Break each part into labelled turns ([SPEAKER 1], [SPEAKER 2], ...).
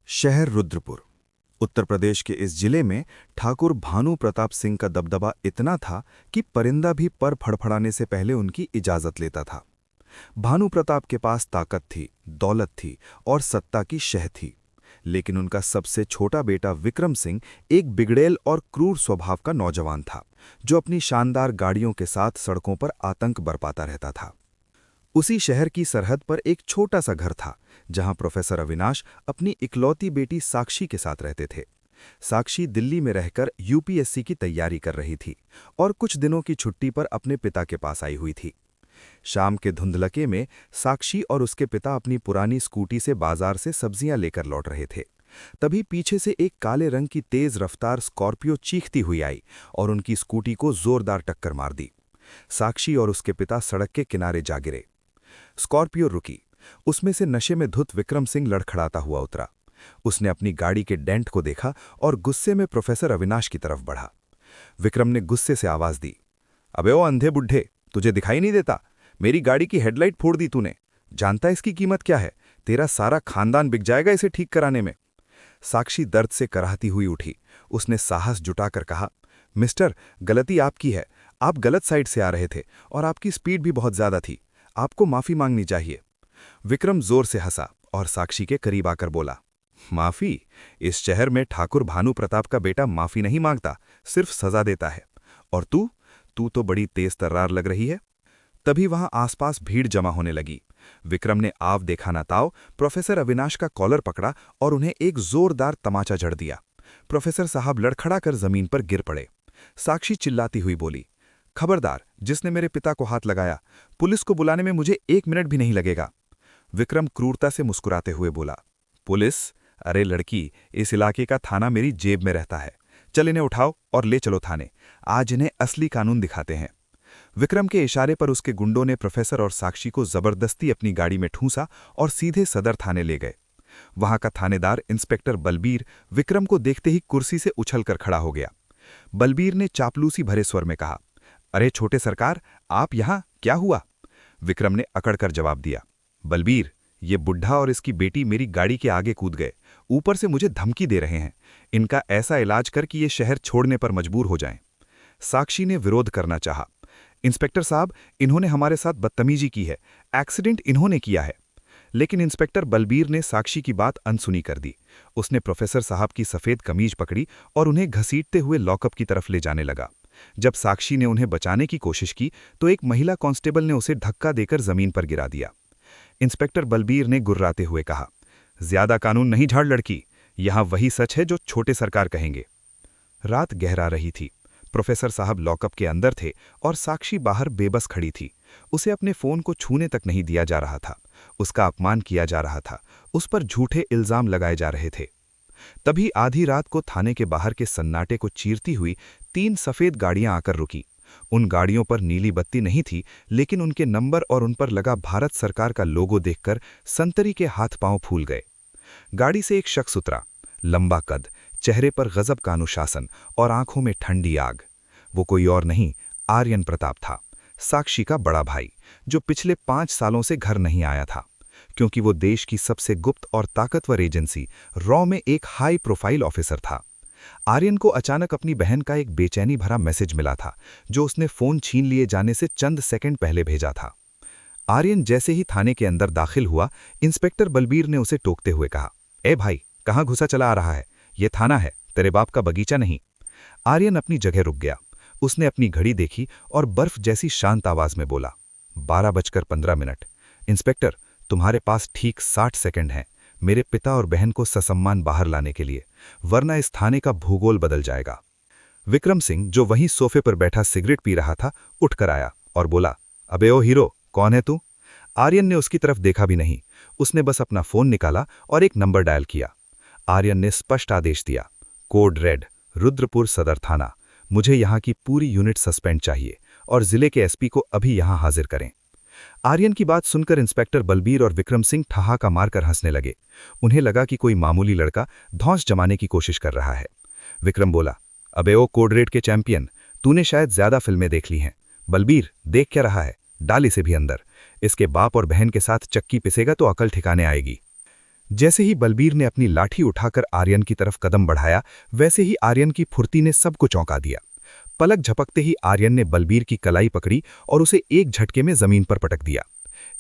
[SPEAKER 1] शहर रुद्रपुर उत्तर प्रदेश के इस जिले में ठाकुर भानु प्रताप सिंह का दबदबा इतना था कि परिंदा भी पर फड़फड़ाने से पहले उनकी इजाजत लेता था। भानु प्रताप के पास ताकत थी, दौलत थी और सत्ता की शह थी, लेकिन उनका सबसे छोटा बेटा विक्रम सिंह एक बिगड़ैल और क्रूर स्वभाव का नौजवान था, जो अपनी शानदार गाड़ियों के साथ सड़कों पर आतंक बरपाता रहता था। उसी शहर की सरहद पर एक छोटा सा घर था, जहां प्रोफेसर अविनाश अपनी इकलौती बेटी साक्षी के साथ रहते थे। साक्षी दिल्ली में रहकर यूपीएससी की तैयारी कर रही थी और कुछ दिनों की छुट्टी पर अपने पिता के पास आई हुई थी। शाम के धुंधलके में साक्षी और उसके पिता अपनी पुरानी स्कूटी से बाजार से सब्जियां लेकर लौट रहे थे। तभी पीछे से एक काले रंग की तेज रफ्तार स्कॉर्पियो चीखती हुई आई और उनकी स्कूटी को जोरदार टक्कर मार दी। साक्षी और उसके पिता सड़क के किनारे जा गिरे। स्कॉर्पियो रुकी। उसमें से नशे में धुत विक्रम सिंह लड़खड़ाता हुआ उतरा। उसने अपनी गाड़ी के डेंट को देखा और गुस्से में प्रोफेसर अविनाश की तरफ बढ़ा। विक्रम ने गुस्से से आवाज दी, अबे ओ अंधे बुढ़े, तुझे दिखाई नहीं देता? मेरी गाड़ी की हेडलाइट फोड़ दी तूने। जानता है इसकी कीमत क्या है? तेरा सारा खानदान बिक जाएगा इसे ठीक कराने में। साक्षी दर्द से कराहती हुई उठी। उसने साहस जुटाकर कहा, मिस्टर, गलती आपकी है। आप गलत साइड से आ रहे थे और आपकी स्पीड भी बहुत ज्यादा थी। आपको माफी मांगनी चाहिए। विक्रम जोर से हंसा और साक्षी के करीब आकर बोला, माफी? इस शहर में ठाकुर भानु प्रताप का बेटा माफी नहीं मांगता, सिर्फ सजा देता है। और तू तो बड़ी तेज तर्रार लग रही है। तभी वहां आसपास भीड़ जमा होने लगी। विक्रम ने आव देखा ना ताव प्रोफेसर अविनाश का कॉलर पकड़ा और उन्हें एक जोरदार तमाचा जड़ दिया। प्रोफेसर साहब लड़खड़ा कर जमीन पर गिर पड़े। साक्षी चिल्लाती हुई बोली, खबरदार, जिसने मेरे पिता को हाथ लगाया, पुलिस को बुलाने में मुझे 1 मिनट भी नहीं लगेगा। विक्रम क्रूरता से मुस्कुराते हुए बोला, पुलिस? अरे लड़की, इस इलाके का थाना मेरी जेब में रहता है। चल इन्हें उठाओ और ले चलो थाने। आज इन्हें असली कानून दिखाते हैं। विक्रम के इशारे पर उसके गुंडों ने प्रोफेसर और साक्षी को जबरदस्ती अपनी गाड़ी में ठूंसा और सीधे सदर थाने ले गए। वहां का थानेदार इंस्पेक्टर बलबीर विक्रम को देखते ही कुर्सी से उछलकर खड़ा हो गया। बलबीर ने चापलूसी भरे स्वर में कहा, अरे छोटे सरकार, आप यहां क्या हुआ? विक्रम ने अकड़कर जवाब दिया, बलबीर, ये बुढ़ा और इसकी बेटी मेरी गाड़ी के आगे कूद गए, ऊपर से मुझे धमकी दे रहे हैं। इनका ऐसा इलाज कर कि ये शहर छोड़ने पर मजबूर हो जाएं। साक्षी ने विरोध करना चाहा, इंस्पेक्टर साहब, इन्होंने हमारे साथ बदतमीजी की है, एक्सीडेंट इन्होंने किया है। लेकिन इंस्पेक्टर बलबीर ने साक्षी की बात अनसुनी कर दी। उसने प्रोफेसर साहब की सफेद कमीज पकड़ी और उन्हें घसीटते हुए लॉकअप की तरफ ले जाने लगा। जब साक्षी ने उन्हें बचाने की कोशिश की तो एक महिला कांस्टेबल ने उसे धक्का देकर जमीन पर गिरा दिया। इंस्पेक्टर बलबीर ने गुर्राते हुए कहा, ज्यादा कानून नहीं झाड़ लड़की, यहां वही सच है जो छोटे सरकार कहेंगे। रात गहरा रही थी। प्रोफेसर साहब लॉकअप के अंदर थे और साक्षी बाहर बेबस खड़ी थी। उसे अपने फोन को छूने तक नहीं दिया जा रहा था। उसका अपमान किया जा रहा था। उस पर झूठे इल्जाम लगाए जा रहे थे। तभी आधी रात को थाने के बाहर के सन्नाटे को चीरती हुई 3 सफेद गाड़ियां आकर रुकी। उन गाड़ियों पर नीली बत्ती नहीं थी, लेकिन उनके नंबर और उन पर लगा भारत सरकार का लोगो देखकर संतरी के हाथ पांव फूल गए। गाड़ी से एक शख्स उतरा, लंबा कद, चेहरे पर गजब का अनुशासन और आंखों में ठंडी आग। वो कोई और नहीं, आर्यन प्रताप था, साक्षी का बड़ा भाई, जो पिछले 5 सालों से घर नहीं आया था, क्योंकि वो देश की सबसे गुप्त और ताकतवर एजेंसी रॉ में एक हाई प्रोफाइल ऑफिसर था। आर्यन को अचानक अपनी बहन का एक बेचैनी भरा मैसेज मिला था, जो उसने फोन छीन लिए जाने से चंद सेकंड पहले भेजा था। आर्यन जैसे ही थाने के अंदर दाखिल हुआ, इंस्पेक्टर बलबीर ने उसे टोकते हुए कहा, ए भाई, कहाँ घुसा चला आ रहा है? ये थाना है, तेरे बाप का बगीचा नहीं। आर्यन अपनी जगह रुक गया। उसने अपनी घड़ी देखी और बर्फ जैसी शांत आवाज में बोला, 12:15। इंस्पेक्टर, तुम्हारे पास ठीक 60 सेकंड हैं मेरे पिता और बहन को ससम्मान बाहर लाने के लिए, वरना इस थाने का भूगोल बदल जाएगा। विक्रम सिंह, जो वहीं सोफे पर बैठा सिगरेट पी रहा था, उठकर आया और बोला, अबे ओ हीरो, कौन है तू? आर्यन ने उसकी तरफ देखा भी नहीं। उसने बस अपना फोन निकाला और एक नंबर डायल किया। आर्यन ने स्पष्ट आदेश दिया, कोड रेड, रुद्रपुर सदर थाना। मुझे यहां की पूरी यूनिट सस्पेंड चाहिए और जिले के एसपी को अभी यहां हाजिर करें। आर्यन की बात सुनकर इंस्पेक्टर बलबीर और विक्रम सिंह ठहाका मारकर हंसने लगे। उन्हें लगा कि कोई मामूली लड़का धौंस जमाने की कोशिश कर रहा है। विक्रम बोला, अबे ओ कोड रेड के चैंपियन, तूने शायद ज्यादा फिल्में देख ली हैं। बलबीर, देख क्या रहा है? डाल इसे भी अंदर। इसके बाप और बहन के साथ चक्की पिसेगा तो अकल ठिकाने आएगी। जैसे ही बलबीर ने अपनी लाठी उठाकर आर्यन की तरफ कदम बढ़ाया, वैसे ही आर्यन की फुर्ती ने सबको चौंका दिया। पलक झपकते ही आर्यन ने बलबीर की कलाई पकड़ी और उसे एक झटके में जमीन पर पटक दिया।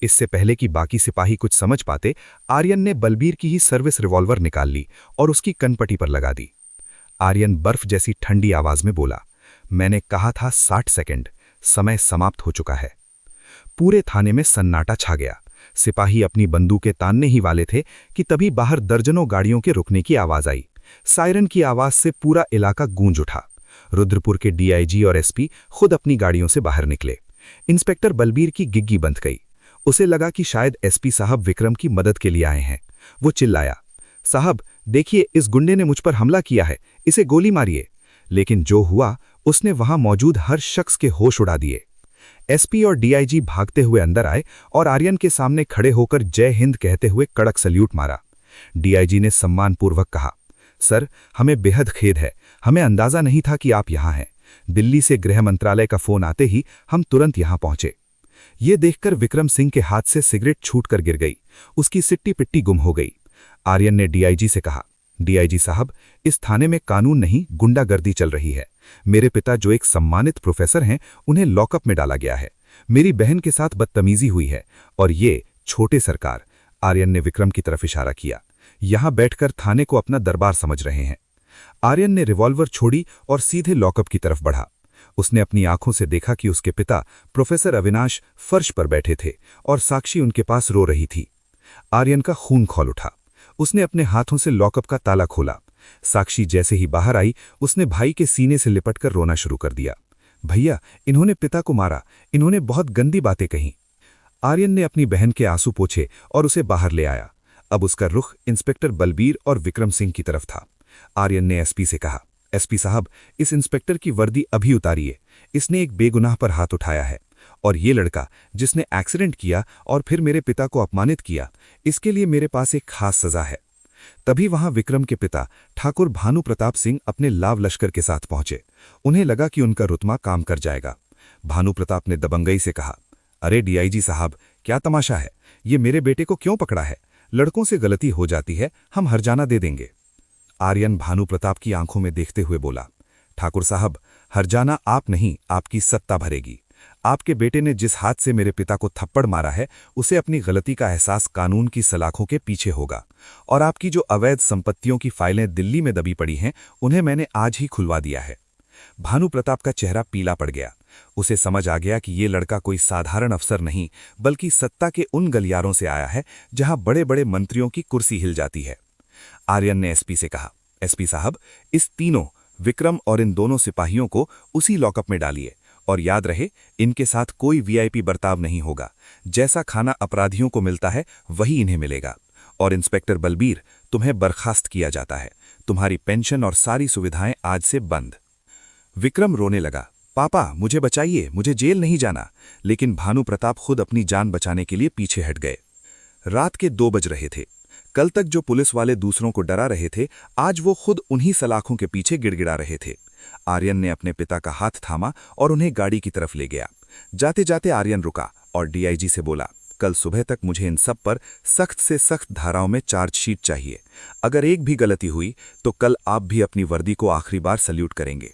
[SPEAKER 1] इससे पहले कि बाकी सिपाही कुछ समझ पाते, आर्यन ने बलबीर की ही सर्विस रिवॉल्वर निकाल ली और उसकी कनपटी पर लगा दी। आर्यन बर्फ जैसी ठंडी आवाज में बोला, मैंने कहा था 60 सेकंड, समय समाप्त हो चुका है। पूरे थाने में सन्नाटा छा गया। सिपाही अपनी बंदूकें तानने ही वाले थे कि तभी बाहर दर्जनों गाड़ियों के रुकने की आवाज आई। सायरन की आवाज से पूरा इलाका गूंज उठा। रुद्रपुर के डीआईजी और एसपी खुद अपनी गाड़ियों से बाहर निकले। इंस्पेक्टर बलबीर की गिग्गी बंध गई। उसे लगा कि शायद एसपी साहब विक्रम की मदद के लिए आए हैं। वो चिल्लाया, साहब देखिए, इस गुंडे ने मुझ पर हमला किया है, इसे गोली मारिए। लेकिन जो हुआ, उसने वहां मौजूद हर शख्स के होश उड़ा दिए। एसपी और डीआईजी भागते हुए अंदर आए और आर्यन के सामने खड़े होकर जय हिंद कहते हुए कड़क सल्यूट मारा। डीआईजी ने सम्मानपूर्वक कहा, सर, हमें बेहद खेद है, हमें अंदाजा नहीं था कि आप यहां हैं। दिल्ली से गृह मंत्रालय का फोन आते ही हम तुरंत यहां पहुंचे। ये देखकर विक्रम सिंह के हाथ से सिगरेट छूटकर गिर गई। उसकी सिट्टी पिट्टी गुम हो गई। आर्यन ने डीआईजी से कहा, डीआईजी साहब, इस थाने में कानून नहीं, गुंडागर्दी चल रही है। मेरे पिता जो एक सम्मानित प्रोफेसर हैं, उन्हें लॉकअप में डाला गया है। मेरी बहन के साथ बदतमीजी हुई है और ये छोटे सरकार, आर्यन ने विक्रम की तरफ इशारा किया, यहां बैठकर थाने को अपना दरबार समझ रहे हैं। आर्यन ने रिवॉल्वर छोड़ी और सीधे लॉकअप की तरफ बढ़ा। उसने अपनी आंखों से देखा कि उसके पिता प्रोफेसर अविनाश फर्श पर बैठे थे और साक्षी उनके पास रो रही थी। आर्यन का खून खौल उठा। उसने अपने हाथों से लॉकअप का ताला खोला। साक्षी जैसे ही बाहर आई, उसने भाई के सीने से लिपटकर रोना शुरू कर दिया। भैया, इन्होंने पिता को मारा, इन्होंने बहुत गंदी बातें कहीं। आर्यन ने अपनी बहन के आंसू पोंछे और उसे बाहर ले आया। अब उसका रुख इंस्पेक्टर बलबीर और विक्रम सिंह की तरफ था। आर्यन ने एसपी से कहा, एसपी साहब, इस इंस्पेक्टर की वर्दी अभी उतारिए। इसने एक बेगुनाह पर हाथ उठाया है और ये लड़का जिसने एक्सीडेंट किया और फिर मेरे पिता को अपमानित किया, इसके लिए मेरे पास एक खास सजा है। तभी वहां विक्रम के पिता ठाकुर भानु प्रताप सिंह अपने लाव लश्कर के साथ पहुंचे। उन्हें लगा कि उनका रुतमा काम कर जाएगा। भानु प्रताप ने दबंगई से कहा, अरे डीआईजी साहब, क्या तमाशा है? ये मेरे बेटे को क्यों पकड़ा है? लड़कों से गलती हो जाती है, हम हर्जाना दे देंगे। आर्यन भानु प्रताप की आंखों में देखते हुए बोला, ठाकुर साहब, हर्जाना आप नहीं, आपकी सत्ता भरेगी। आपके बेटे ने जिस हाथ से मेरे पिता को थप्पड़ मारा है, उसे अपनी गलती का एहसास कानून की सलाखों के पीछे होगा। और आपकी जो अवैध संपत्तियों की फाइलें दिल्ली में दबी पड़ी हैं, उन्हें मैंने आज ही खुलवा दिया है। भानु प्रताप का चेहरा पीला पड़ गया। उसे समझ आ गया कि ये लड़का कोई साधारण अफसर नहीं, बल्कि सत्ता के उन गलियारों से आया है जहां बड़े बड़े मंत्रियों की कुर्सी हिल जाती है। आर्यन ने एसपी से कहा, एसपी साहब, इस तीनों, विक्रम और इन दोनों सिपाहियों को उसी लॉकअप में डालिए और याद रहे, इनके साथ कोई वीआईपी बर्ताव नहीं होगा। जैसा खाना अपराधियों को मिलता है, वही इन्हें मिलेगा। और इंस्पेक्टर बलबीर, तुम्हें बर्खास्त किया जाता है। तुम्हारी पेंशन और सारी सुविधाएं आज से बंद। विक्रम रोने लगा, पापा मुझे बचाइए, मुझे जेल नहीं जाना। लेकिन भानु प्रताप खुद अपनी जान बचाने के लिए पीछे हट गए। रात के 2 बज रहे थे। कल तक जो पुलिस वाले दूसरों को डरा रहे थे, आज वो खुद उन्हीं सलाखों के पीछे गिड़गिड़ा रहे थे। आर्यन ने अपने पिता का हाथ थामा और उन्हें गाड़ी की तरफ ले गया। जाते जाते आर्यन रुका और डीआईजी से बोला, कल सुबह तक मुझे इन सब पर सख्त से सख्त धाराओं में चार्जशीट चाहिए। अगर एक भी गलती हुई तो कल आप भी अपनी वर्दी को आखिरी बार सल्यूट करेंगे।